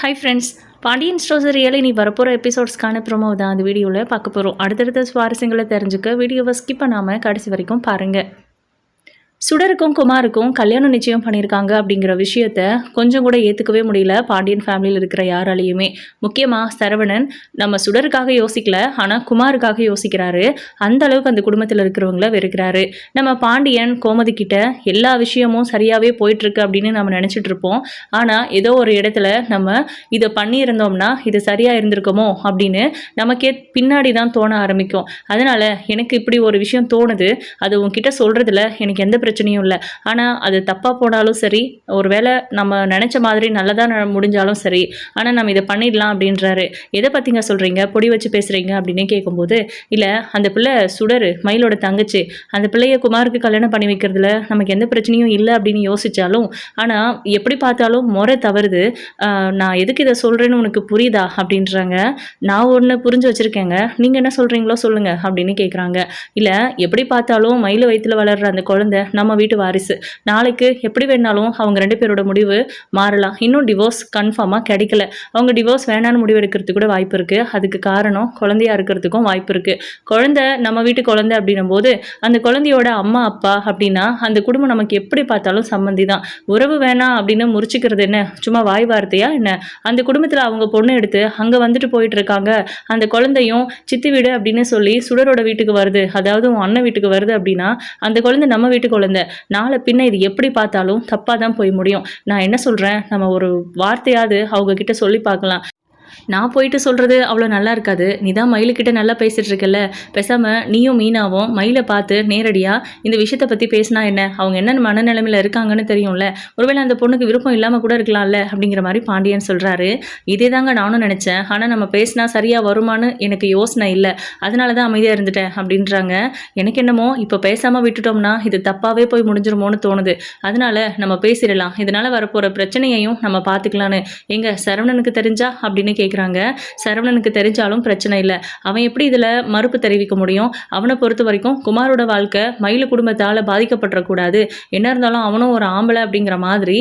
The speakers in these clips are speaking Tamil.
Hi friends, Pandian stores real இனி வரப்போகிற எபிசோட்ஸ்க்கான ப்ரோமோ தான் அந்த வீடியோவில் பார்க்க போகிறோம். அடுத்தடுத்த சுவாரஸ்யங்களை தெரிஞ்சுக்க வீடியோவை ஸ்கிப் பண்ணாமல் கடைசி வரைக்கும் பாருங்கள். சுடருக்கும் குமாருக்கும் கல்யாணம் நிச்சயம் பண்ணியிருக்காங்க அப்படிங்கிற விஷயத்த கொஞ்சம் கூட ஏற்றுக்கவே முடியல பாண்டியன் ஃபேமிலியில் இருக்கிற யாராலையுமே. முக்கியமாக சரவணன் நம்ம சுடருக்காக யோசிக்கல, ஆனால் குமாருக்காக யோசிக்கிறாரு. அந்த அளவுக்கு அந்த குடும்பத்தில் இருக்கிறவங்கள வெறுக்கிறாரு. நம்ம பாண்டியன் கோமதி கிட்ட எல்லா விஷயமும் சரியாகவே போயிட்டுருக்கு அப்படின்னு நம்ம நினச்சிட்டு இருப்போம். ஆனால் ஏதோ ஒரு இடத்துல நம்ம இதை பண்ணியிருந்தோம்னா இது சரியாக இருந்திருக்குமோ அப்படின்னு நமக்கே பின்னாடி தான் தோண ஆரம்பிக்கும். அதனால் எனக்கு இப்படி ஒரு விஷயம் தோணுது, அது உங்ககிட்ட சொல்கிறதுல எனக்கு எந்த பிரச்சனையும் இல்லை. ஆனால் அது தப்பாக போனாலும் சரி, ஒரு வேளை நம்ம நினச்ச மாதிரி நல்லதாக முடிஞ்சாலும் சரி, ஆனால் நம்ம இதை பண்ணிடலாம் அப்படின்றாரு. எதை பற்றிங்க சொல்கிறீங்க, பொடி வச்சு பேசுகிறீங்க அப்படின்னு கேட்கும்போது, இல்லை அந்த பிள்ளை சுடரு மயிலோட தங்கச்சி, அந்த பிள்ளைய குமாருக்கு கல்யாணம் பண்ணி வைக்கிறதுல நமக்கு எந்த பிரச்சனையும் இல்லை அப்படின்னு யோசித்தாலும், ஆனால் எப்படி பார்த்தாலும் முறை தவறுது. நான் எதுக்கு இதை சொல்கிறேன்னு உனக்கு புரியுதா அப்படின்றாங்க. நான் ஒன்று புரிஞ்சு வச்சுருக்கேங்க, நீங்கள் என்ன சொல்கிறீங்களோ சொல்லுங்கள் அப்படின்னு கேட்குறாங்க. இல்லை எப்படி பார்த்தாலும் மயில் வயிற்றில் வளர்கிற அந்த குழந்தை நம்ம வீட்டு வாரிசு. நாளைக்கு எப்படி வேணாலும் அவங்க 2 பேரோட முடிவு மாறலாம். இன்னும் டிவோர்ஸ் கன்ஃபார்மாக கிடைக்கல. அவங்க டிவோர்ஸ் வேணான்னு முடிவு எடுக்கிறதுக்கு கூட வாய்ப்பு இருக்குது. அதுக்கு காரணம் குழந்தையா இருக்கிறதுக்கும் வாய்ப்பு இருக்குது. குழந்தை நம்ம வீட்டு குழந்தை அப்படின்னும் போது அந்த குழந்தையோட அம்மா அப்பா அப்படின்னா அந்த குடும்பம் நமக்கு எப்படி பார்த்தாலும் சம்மந்தி தான். உறவு வேணாம் அப்படின்னு முறிச்சிக்கிறது என்ன சும்மா வாய் வார்த்தையா என்ன? அந்த குடும்பத்தில் அவங்க பொண்ணு எடுத்து அங்கே வந்துட்டு போயிட்டு இருக்காங்க. அந்த குழந்தையும் சித்தி வீடு அப்படின்னு சொல்லி சுடரோட வீட்டுக்கு வருது, அதாவது உன் அண்ணன் வீட்டுக்கு வருது அப்படின்னா அந்த குழந்தை நம்ம வீட்டு குழந்தை. நாளை பின்ன இது எப்படி பார்த்தாலும் தப்பாக தான் போய் முடியும். நான் என்ன சொல்கிறேன், நம்ம ஒரு வார்த்தையாவது அவங்க கிட்ட சொல்லி பார்க்கலாம். நான் போயிட்டு சொல்கிறது அவ்வளோ நல்லா இருக்காது. நீ தான் மயிலுக்கிட்ட நல்லா பேசிகிட்டு இருக்கல, பேசாமல் நீயும் மீனாவும் மயிலை பார்த்து நேரடியாக இந்த விஷயத்தை பற்றி பேசினா என்ன? அவங்க என்ன மனநிலைமையில் இருக்காங்கன்னு தெரியும்ல. ஒருவேளை அந்த பொண்ணுக்கு விருப்பம் இல்லாமல் கூட இருக்கலாம்ல அப்படிங்கிற மாதிரி பாண்டியன் சொல்கிறாரு. இதே தாங்க நானும் நினச்சேன். ஆனால் நம்ம பேசினா சரியாக வருமானு எனக்கு யோசனை இல்லை, அதனால தான் அமைதியாக இருந்துட்டேன் அப்படின்றாங்க. எனக்கு என்னமோ இப்போ பேசாமல் விட்டுட்டோம்னா இது தப்பாகவே போய் முடிஞ்சிருமோன்னு தோணுது. அதனால நம்ம பேசிடலாம், இதனால் வரப்போகிற பிரச்சனையையும் நம்ம பார்த்துக்கலான்னு. எங்க சரவணனுக்கு தெரிஞ்சா அப்படின்னு கேட்குறாங்க. சரவணனுக்கு தெரிஞ்சாலும் பிரச்சனை இல்லை, அவன் எப்படி இதில் மறுப்பு தெரிவிக்க முடியும்? அவனை பொறுத்த வரைக்கும் குமாரோட வாழ்க்கை மயிலு குடும்பத்தால் பாதிக்கப்படக்கூடாது. என்ன இருந்தாலும் அவனும் ஒரு ஆம்பளை அப்படிங்கிற மாதிரி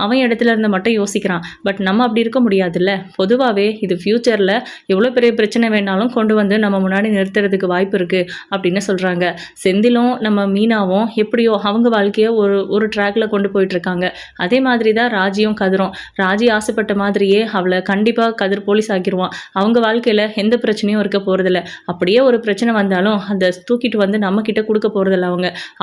அவன் இடத்துல இருந்து மட்டும் யோசிக்கிறான். பட் நம்ம அப்படி இருக்க முடியாதுல்ல. பொதுவாகவே இது ஃப்யூச்சரில் எவ்வளோ பெரிய பிரச்சனை வேணாலும் கொண்டு வந்து நம்ம முன்னாடி நிறுத்துறதுக்கு வாய்ப்பு இருக்குது அப்படின்னு சொல்கிறாங்க. செந்திலும் நம்ம மீனாவும் எப்படியோ அவங்க வாழ்க்கையை ஒரு ட்ராக்ல கொண்டு போயிட்டுருக்காங்க. அதே மாதிரி தான் ராஜியும் கதிரும். ராஜி ஆசைப்பட்ட மாதிரியே அவளை கண்டிப்பாக கதிர் போலீஸ் ஆக்கிடுவான். அவங்க வாழ்க்கையில் எந்த பிரச்சனையும் இருக்க போகிறதில்ல. அப்படியே ஒரு பிரச்சனை வந்தாலும் அதை தூக்கிட்டு வந்து நம்ம கிட்ட கொடுக்க போகிறதில்ல.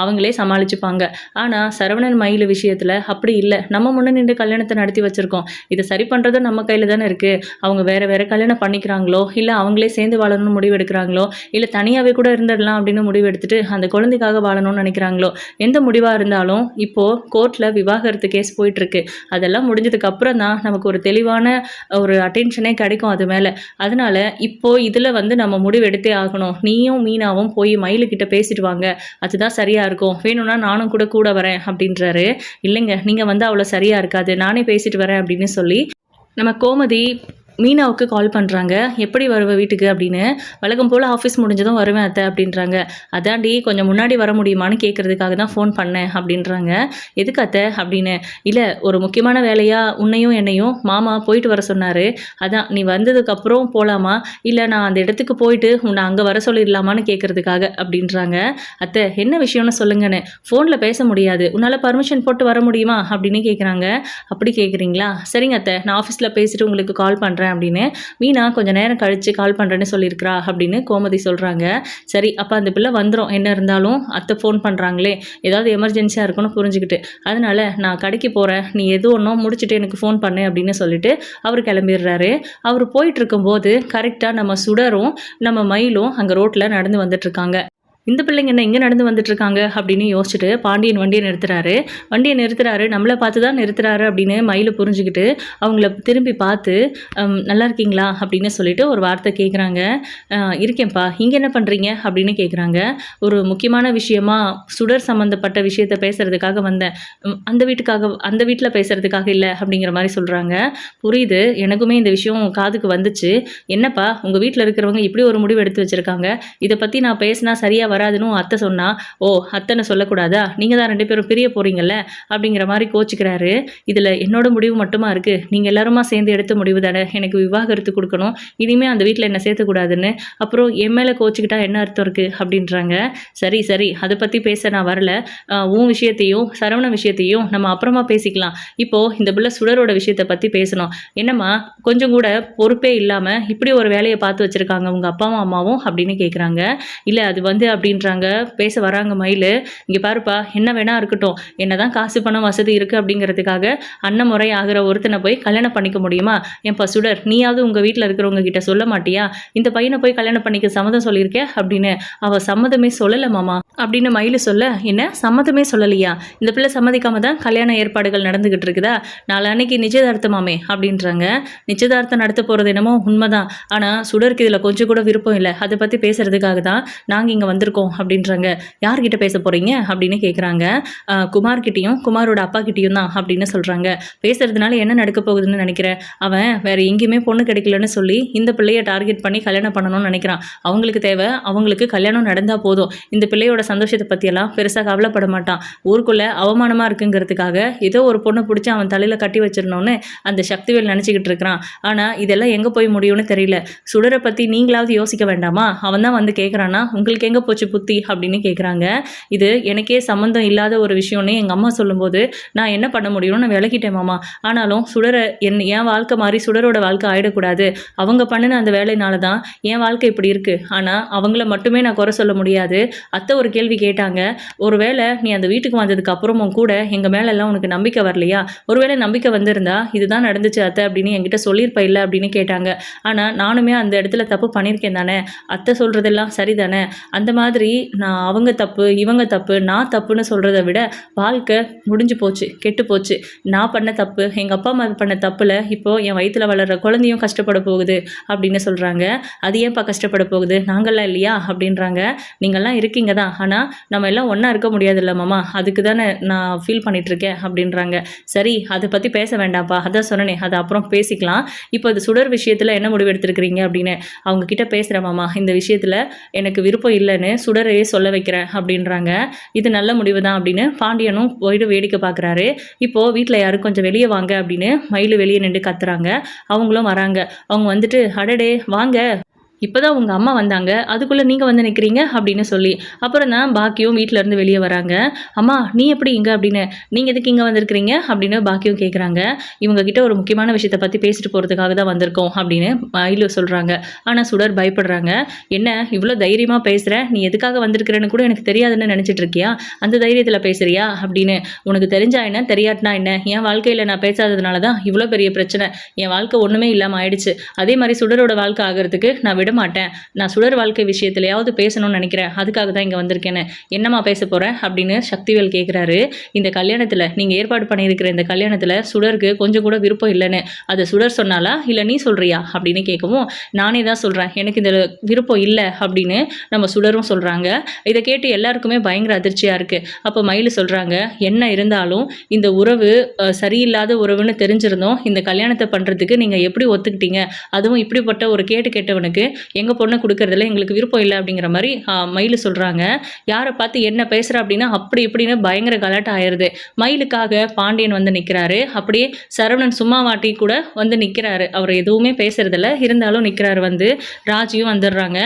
அவங்களே சமாளிச்சுப்பாங்க. ஆனால் சரவணன் மயில் விஷயத்தில் அப்படி இல்லை. நம்ம முன்னே நின்று கல்யாணத்தை நடத்தி வச்சுருக்கோம். இதை சரி பண்ணுறதும் நம்ம கையில் தானே இருக்குது. அவங்க வேறு கல்யாணம் பண்ணிக்கிறாங்களோ, இல்லை அவங்களே சேர்ந்து வாழணும்னு முடிவு எடுக்கிறாங்களோ, இல்லை தனியாகவே கூட இருந்துடலாம் அப்படின்னு முடிவு எடுத்துட்டு அந்த குழந்தைக்காக வாழணும்னு நினைக்கிறாங்களோ, எந்த முடிவாக இருந்தாலும் இப்போது கோர்ட்டில் விவாகரத்து கேஸ் போயிட்டுருக்கு. அதெல்லாம் முடிஞ்சதுக்கு அப்புறம் தான் நமக்கு ஒரு தெளிவான ஒரு அட்டென்ஷனே கிடைக்கும் அது மேலே. அதனால இப்போ இதில் வந்து நம்ம முடிவு எடுத்தே ஆகணும். நீயும் மீனாவும் போய் மயிலுக்கிட்ட பேசிட்டு வாங்க, அதுதான் சரியாக இருக்கும். வேணும்னா நானும் கூட வரேன் அப்படின்றாரு. இல்லைங்க, நீங்கள் வந்து அவ்வளோ சரியாக இருக்காது, நானே பேசிட்டு வரேன் அப்படின்னு சொல்லி நம்ம கோமதி மீனாவுக்கு கால் பண்ணுறாங்க. எப்படி வருவ வீட்டுக்கு அப்படின்னு. வழக்கம் போல் ஆஃபீஸ் முடிஞ்சதும் வருவேன் அத்தை அப்படின்றாங்க. அதாண்டி கொஞ்சம் முன்னாடி வர முடியுமான்னு கேட்குறதுக்காக தான் ஃபோன் பண்ணேன் அப்படின்றாங்க. எதுக்கு அத்தை அப்படின்னு. இல்லை, ஒரு முக்கியமான வேலையாக உன்னையும் என்னையும் மாமா போயிட்டு வர சொன்னார். அதான் நீ வந்ததுக்கப்புறம் போகலாமா, இல்லை நான் அந்த இடத்துக்கு போயிட்டு உன்னை அங்கே வர சொல்லிடலாமான்னு கேட்குறதுக்காக அப்படின்றாங்க. அத்தை என்ன விஷயம்னு சொல்லுங்கன்னு. ஃபோனில் பேச முடியாது, உன்னால் பர்மிஷன் போட்டு வர முடியுமா அப்படின்னு கேட்குறாங்க. அப்படி கேட்குறீங்களா, சரிங்க அத்தை, நான் ஆஃபீஸில் பேசிட்டு உங்களுக்கு கால் பண்ணுறேன் அப்படின்னு மீனா கொஞ்சம் நேரம் கழித்து கால் பண்ணுறேன்னு சொல்லியிருக்கிறா அப்படின்னு கோமதி சொல்கிறாங்க. சரி, அப்போ அந்த பிள்ளை வந்துடும். என்ன இருந்தாலும் அத்தை ஃபோன் பண்ணுறாங்களே, ஏதாவது எமர்ஜென்சியாக இருக்குன்னு புரிஞ்சுக்கிட்டு, அதனால் நான் கடைக்கு போகிறேன், நீ எது ஒன்றும் முடிச்சுட்டு எனக்கு ஃபோன் பண்ணு அப்படின்னு சொல்லிட்டு அவர் கிளம்பிடுறாரு. அவர் போயிட்டுருக்கும்போது கரெக்டாக நம்ம சுடரும் நம்ம மயிலும் அங்கே ரோட்டில் நடந்து வந்துட்டுருக்காங்க. இந்த பிள்ளைங்க என்ன இங்கே நடந்து வந்துட்டுருக்காங்க அப்படின்னு யோசிச்சுட்டு பாண்டியன் வண்டியை நிறுத்துறாரு. நம்மளை பார்த்து தான் நிறுத்துறாரு அப்படின்னு மயில் புரிஞ்சுக்கிட்டு அவங்கள திரும்பி பார்த்து நல்லா இருக்கீங்களா அப்படின்னு சொல்லிட்டு ஒரு வார்த்தை கேட்குறாங்க. இருக்கேன்ப்பா, இங்கே என்ன பண்ணுறீங்க அப்படின்னு கேட்குறாங்க. ஒரு முக்கியமான விஷயமா சுடர் சம்மந்தப்பட்ட விஷயத்தை பேசுகிறதுக்காக வந்தேன், அந்த வீட்டில் பேசுகிறதுக்காக இல்லை அப்படிங்கிற மாதிரி சொல்கிறாங்க. புரியுது, எனக்குமே இந்த விஷயம் காதுக்கு வந்துச்சு. என்னப்பா உங்கள் வீட்டில் இருக்கிறவங்க இப்படி ஒரு முடிவு எடுத்து வச்சுருக்காங்க, இதை பற்றி நான் பேசினா சரியாக வராதுன்னு அத்தை சொன்னா, ஓ அத்தைன்னு சொல்லக்கூடாதா, நீங்கள் தான் 2 பேரும் பிரிய போகிறீங்கல்ல அப்படிங்கிற மாதிரி கோச்சிக்கிறாரு. இதில் என்னோட முடிவு மட்டுமா இருக்குது, நீங்கள் எல்லாருமா சேர்ந்து எடுத்த முடிவு தானே எனக்கு விவாகரத்து கொடுக்கணும், இனிமேல் அந்த வீட்டில் என்ன சேர்த்துக்கூடாதுன்னு, அப்புறம் என் மேலே கோச்சிக்கிட்டா என்ன அர்த்தம் இருக்குது அப்படின்றாங்க. சரி சரி அதை பற்றி பேச நான் வரல, உன் விஷயத்தையும் சரவண விஷயத்தையும் நம்ம அப்புறமா பேசிக்கலாம். இப்போது இந்த பிள்ளை சுடரோட விஷயத்தை பற்றி பேசணும். என்னம்மா கொஞ்சம் கூட பொறுப்பே இல்லாமல் இப்படி ஒரு வேலையை பார்த்து வச்சுருக்காங்க உங்கள் அப்பாவும் அம்மாவும் அப்படின்னு கேட்குறாங்க. இல்லை அது அப்படின்றாங்க. பேச வராங்க மயில். இங்கே பாருப்பா, என்ன வேணா இருக்கட்டும், என்ன தான் காசு பணம் வசதி இருக்குது அப்படிங்கிறதுக்காக அண்ணன் முறை ஆகிற ஒருத்தனை போய் கல்யாணம் பண்ணிக்க முடியுமா? என் சுடர், நீயாவது உங்கள் வீட்டில் இருக்கிறவங்க கிட்ட சொல்ல மாட்டியா, இந்த பையனை போய் கல்யாணம் பண்ணிக்க சம்மதம் சொல்லியிருக்கே அப்படின்னு. அவள் சம்மதமே சொல்லலை மாமா அப்படின்னு மயில் சொல்ல, என்ன சம்மதமே சொல்லலையா, இந்த பிள்ளை சம்மதிக்காம தான் கல்யாண ஏற்பாடுகள் நடந்துகிட்டு இருக்குதா, நாளைக்கு நிச்சயதார்த்தமாமே அப்படின்றாங்க. நிச்சயதார்த்தம் நடத்த போகிறது என்னமோ உண்மைதான், ஆனால் சுடருக்கு இதில் கொஞ்சம் கூட விருப்பம் இல்லை, அதை பற்றி பேசுறதுக்காக தான் நாங்கள் இங்கே வந்திருக்கோம் அப்படின்றாங்க. யார்கிட்ட பேச போகிறீங்க அப்படின்னு கேட்குறாங்க. குமார்கிட்டையும் குமாரோட அப்பா கிட்டேயும் தான் அப்படின்னு சொல்கிறாங்க. பேசுறதுனால என்ன நடக்க போகுதுன்னு நினைக்கிறேன், அவன் வேற எங்கேயுமே பொண்ணு கிடைக்கலன்னு சொல்லி இந்த பிள்ளையை டார்கெட் பண்ணி கல்யாணம் பண்ணணும்னு நினைக்கிறான். அவங்களுக்கு தேவை, அவங்களுக்கு கல்யாணம் நடந்தால் போதும், இந்த பிள்ளையோட சந்தோஷத்தை பற்றியெல்லாம் பெருசாக கவலைப்பட மாட்டான். ஊருக்குள்ளே அவமானமாக இருக்குங்கிறதுக்காக ஏதோ ஒரு பொண்ணை பிடிச்சி அவன் தலையில் கட்டி வச்சிடணும்னு அந்த சக்திவேல் நினச்சிக்கிட்டு இருக்கிறான். ஆனால் இதெல்லாம் எங்கே போய் முடியும்னு தெரியல. சுடரை பற்றி நீங்களாவது யோசிக்க வேண்டாமா, அவன் தான் வந்து கேட்குறான்னா உங்களுக்கு எங்கே போச்சு புத்தி அப்படின்னு கேட்குறாங்க. இது எனக்கே சம்மந்தம் இல்லாத ஒரு விஷயம்னு எங்கள் அம்மா சொல்லும்போது நான் என்ன பண்ண முடியும்னு நான் விளக்கிட்டேன் மாமா. ஆனாலும் சுடரை என் வாழ்க்கை மாதிரி சுடரோட வாழ்க்கை ஆகிடக்கூடாது, அவங்க பண்ணின அந்த வேலையினால தான் என் வாழ்க்கை இப்படி இருக்குது. ஆனால் அவங்கள மட்டுமே நான் குறை சொல்ல முடியாது. அத்தை ஒரு கேள்வி கேட்டாங்க, ஒருவேளை நீ அந்த வீட்டுக்கு வந்ததுக்கு அப்புறமும் கூட எங்கள் மேலெல்லாம் உனக்கு நம்பிக்கை வரலையா, ஒருவேளை நம்பிக்கை வந்திருந்தா இதுதான் நடந்துச்சு அத்தை அப்படின்னு என்கிட்ட சொல்லியிருப்ப இல்லை அப்படின்னு கேட்டாங்க. ஆனால் நானுமே அந்த இடத்துல தப்பு பண்ணியிருக்கேன் தானே, அத்தை சொல்கிறதெல்லாம் சரிதானே, அந்த மாதிரி நான் அவங்க தப்பு இவங்க தப்பு நான் தப்புன்னு சொல்கிறத விட வாழ்க்கை முடிஞ்சு போச்சு, கெட்டு போச்சு. நான் பண்ண தப்பு, எங்கள் அப்பா அம்மா பண்ண தப்பில் இப்போது என் வயிற்றில் வளர்கிற குழந்தையும் கஷ்டப்பட போகுது அப்படின்னு சொல்கிறாங்க. அது ஏன்ப்பா கஷ்டப்பட போகுது, நாங்கள்லாம் இல்லையா அப்படின்றாங்க. நீங்கள்லாம் இருக்கீங்க தான், ஆனால் நம்ம எல்லாம் ஒன்றா இருக்க முடியாதுல்ல மாமா, அதுக்கு தானே நான் ஃபீல் பண்ணிகிட்ருக்கேன் அப்படின்றாங்க. சரி அதை பற்றி பேச வேண்டாம்ப்பா, அதான் சொன்னனே, அதை அப்புறம் பேசிக்கலாம். இப்போ அது சுடர் விஷயத்தில் என்ன முடிவு எடுத்துருக்கிறீங்க அப்படின்னு அவங்க கிட்ட பேசுகிறேன் மாமா, இந்த விஷயத்தில் எனக்கு விருப்பம் இல்லைன்னு சுடரையே சொல்ல வைக்கிறேன் அப்படின்றாங்க. இது நல்ல முடிவு தான் அப்படின்னு பாண்டியனும் போயிட்டு வேடிக்கை பார்க்குறாரு. இப்போது வீட்டில் யாரும் கொஞ்சம் வெளியே வாங்க அப்படின்னு மயில் வெளியே நின்று கத்துறாங்க. அவங்களும் வராங்க. அவங்க வந்துட்டு அடடே வாங்க, இப்போ தான் உங்கள் அம்மா வந்தாங்க, அதுக்குள்ளே நீங்கள் வந்து நிற்கிறீங்க அப்படின்னு சொல்லி, அப்புறம் தான் பாக்கியும் வீட்டிலேருந்து வெளியே வராங்க. அம்மா நீ எப்படி இங்கே அப்படின்னு, நீங்கள் எதுக்கு இங்கே வந்திருக்கிறீங்க அப்படின்னு பாக்கியும் கேட்குறாங்க. இவங்ககிட்ட ஒரு முக்கியமான விஷயத்தை பற்றி பேசிட்டு போகிறதுக்காக தான் வந்திருக்கோம் அப்படின்னு மயில் சொல்கிறாங்க. ஆனால் சுடர் பயப்படுறாங்க. என்ன இவ்வளோ தைரியமாக பேசுகிற, நீ எதுக்காக வந்திருக்கிறேன்னு கூட எனக்கு தெரியாதுன்னு நினச்சிட்டு இருக்கியா, அந்த தைரியத்தில் பேசுகிறியா அப்படின்னு. உனக்கு தெரிஞ்சா என்ன தெரியாட்டினா என்ன, என் வாழ்க்கையில் நான் பேசாததுனால தான் இவ்வளோ பெரிய பிரச்சனை, என் வாழ்க்கை ஒன்றுமே இல்லாமல் ஆயிடுச்சு. அதே மாதிரி சுடரோட வாழ்க்கை ஆகிறதுக்கு நான் விட மாட்டேன், நான் சுடர் வாழ்க்கை விஷயத்துலையாவது பேசணும்னு நினைக்கிறேன், அதுக்காக தான் இங்கே வந்திருக்கேன்னு. என்னம்மா பேச போகிறேன் அப்படின்னு சக்திவேல் கேட்குறாரு. இந்த கல்யாணத்தில் நீங்கள் ஏற்பாடு பண்ணியிருக்கிற இந்த கல்யாணத்தில் சுடருக்கு கொஞ்சம் கூட விருப்பம் இல்லைன்னு அது சுடர் சொன்னாலா இல்லை நீ சொல்கிறியா அப்படின்னு கேட்கவும், நானே தான் சொல்கிறேன் எனக்கு இந்த விருப்பம் இல்லை அப்படின்னு நம்ம சுடரும் சொல்கிறாங்க. இதை கேட்டு எல்லாருக்குமே பயங்கர அதிர்ச்சியாக இருக்குது. அப்போ மயில் சொல்கிறாங்க, என்ன இருந்தாலும் இந்த உறவு சரியில்லாத உறவுன்னு தெரிஞ்சிருந்தோம், இந்த கல்யாணத்தை பண்ணுறதுக்கு நீங்கள் எப்படி ஒத்துக்கிட்டீங்க, அதுவும் இப்படிப்பட்ட ஒரு கேட்டவனுக்கு எங்கள் பொண்ணை கொடுக்கறதுல எங்களுக்கு விருப்பம் இல்லை அப்படிங்கிற மாதிரி மயில் சொல்கிறாங்க. யாரை பார்த்து என்ன பேசுகிற அப்படின்னா அப்படி இப்படின்னு பயங்கர கலாட்டம் ஆயிடுது. மயிலுக்காக பாண்டியன் வந்து நிற்கிறாரு. அப்படியே சரவணன் சும்மா வாட்டி கூட வந்து நிற்கிறாரு. அவர் எதுவுமே பேசுறதில்ல, இருந்தாலும் நிற்கிறாரு. வந்து ராஜியும் வந்துடுறாங்க.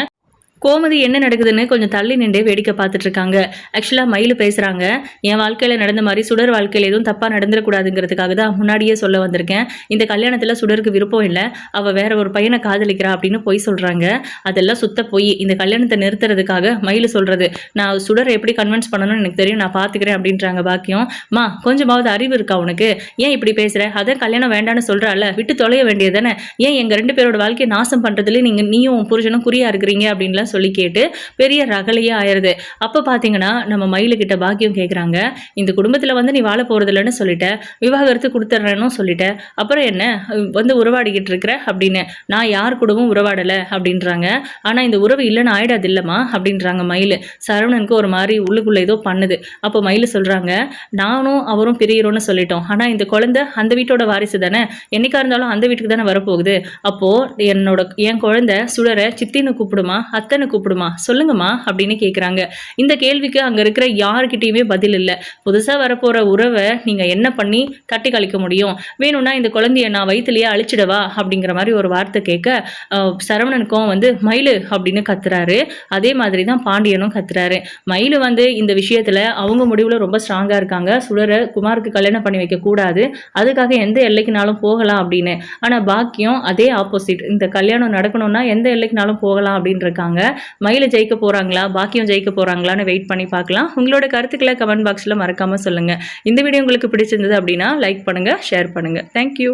கோமதி என்ன நடக்குதுன்னு கொஞ்சம் தள்ளி நின்று வேடிக்கை பார்த்துட்டு இருக்காங்க. ஆக்சுவலாக மயில் பேசுகிறாங்க, என் வாழ்க்கையில் நடந்த மாதிரி சுடர் வாழ்க்கையில் எதுவும் தப்பாக நடந்துடக்கூடாதுங்கிறதுக்காக தான் முன்னாடியே சொல்ல வந்திருக்கேன். இந்த கல்யாணத்தில் சுடருக்கு விருப்பம் இல்லை, அவள் வேற ஒரு பையனை காதலிக்கிறா அப்படின்னு போய் சொல்கிறாங்க. அதெல்லாம் சுத்த போய் இந்த கல்யாணத்தை நிறுத்துறதுக்காக மயில் சொல்கிறது. நான் சுடரை எப்படி கன்வின்ஸ் பண்ணணும்னு எனக்கு தெரியும், நான் பார்த்துக்கிறேன் அப்படின்றாங்க பாக்கியம். மா கொஞ்சமாவது அறிவு இருக்கா உனக்கு, ஏன் இப்படி பேசுகிற, அதான் கல்யாணம் வேண்டான்னு சொல்கிறாள், விட்டு தொலைய வேண்டியது தானே, ஏன் எங்கள் 2 பேரோட வாழ்க்கையை நாசம் பண்ணுறதுலேயே நீயும் புருஷனும் குறியா இருக்கிறீங்க அப்படின்லாம் சொல்லி கேட்டு பெரிய ரகலையே ஆயிடுது. அப்போ பார்த்தீங்கன்னா நம்ம மயிலுக்கிட்ட பாக்கியம் கேட்குறாங்க, இந்த குடும்பத்தில் வந்து நீ வாழ போகிறதில்லன்னு சொல்லிட்ட, விவாகரத்து கொடுத்துட்றேன்னு சொல்லிட்ட, அப்புறம் என்ன வந்து உறவாடிக்கிட்டு இருக்கிற அப்படின்னு. நான் யார் கூடவும் உறவாடலை அப்படின்றாங்க. ஆனால் இந்த உறவு இல்லைன்னு ஆயிடாது இல்லைம்மா அப்படின்றாங்க மயில். சரவணனுக்கு ஒரு மாதிரி உள்ளுக்குள்ளே ஏதோ பண்ணுது. அப்போ மயில் சொல்கிறாங்க, நானும் அவரும் பிரியிறோன்னு சொல்லிட்டோம், ஆனால் இந்த குழந்தை அந்த வீட்டோட வாரிசு தானே, என்னைக்கா இருந்தாலும் அந்த வீட்டுக்கு தானே வரப்போகுது. அப்போது என் குழந்தை சுடரை சித்தின்னு கூப்பிடுமா, அத்தை அத்தைன்னு கூப்பிடுமா, சொல்லுங்கம்மா அப்படின்னு கேட்குறாங்க. இந்த கேள்விக்கு அங்கே இருக்கிற யாருக்கிட்டேயுமே பதில் இல்லை. புதுசாக வரப்போகிற உறவை நீங்கள் என்ன பண்ணி கட்டி கழிக்க முடியும், வேணும்னா இந்த குழந்தைய நான் வயிற்றுலையே அழிச்சிடவா அப்படிங்கிற மாதிரி ஒரு வார்த்தை கேட்க சரவணனுக்கும் மயிலு அப்படின்னு கத்துறாரு. அதே மாதிரி தான் பாண்டியனும் கத்துறாரு. மயிலு இந்த விஷயத்தில் அவங்க முடிவில் ரொம்ப ஸ்ட்ராங்காக இருக்காங்க. சுடரை குமாருக்கு கல்யாணம் பண்ணி வைக்கக்கூடாது, அதுக்காக எந்த எல்லைக்குனாலும் போகலாம் அப்படின்னு. ஆனால் பாக்கியம் அதே ஆப்போசிட், இந்த கல்யாணம் நடக்கணும்னா எந்த எல்லைக்குனாலும் போகலாம் அப்படின்னு இருக்காங்க. மயிலு ஜெயிக்க போகிறாங்களா, பாக்கியம் ஜெயிக்க போகிறாங்களான்னு வெயிட் பண்ணி பார்க்கலாம். உங்களோட கருத்துக்களை கமெண்ட் பாக்ஸில் மறக்காமல் சொல்லுங்கள். இந்த வீடியோ உங்களுக்கு பிடிச்சிருந்தது அப்படின்னா லைக் பண்ணுங்கள், ஷேர் பண்ணுங்கள். தேங்க்யூ.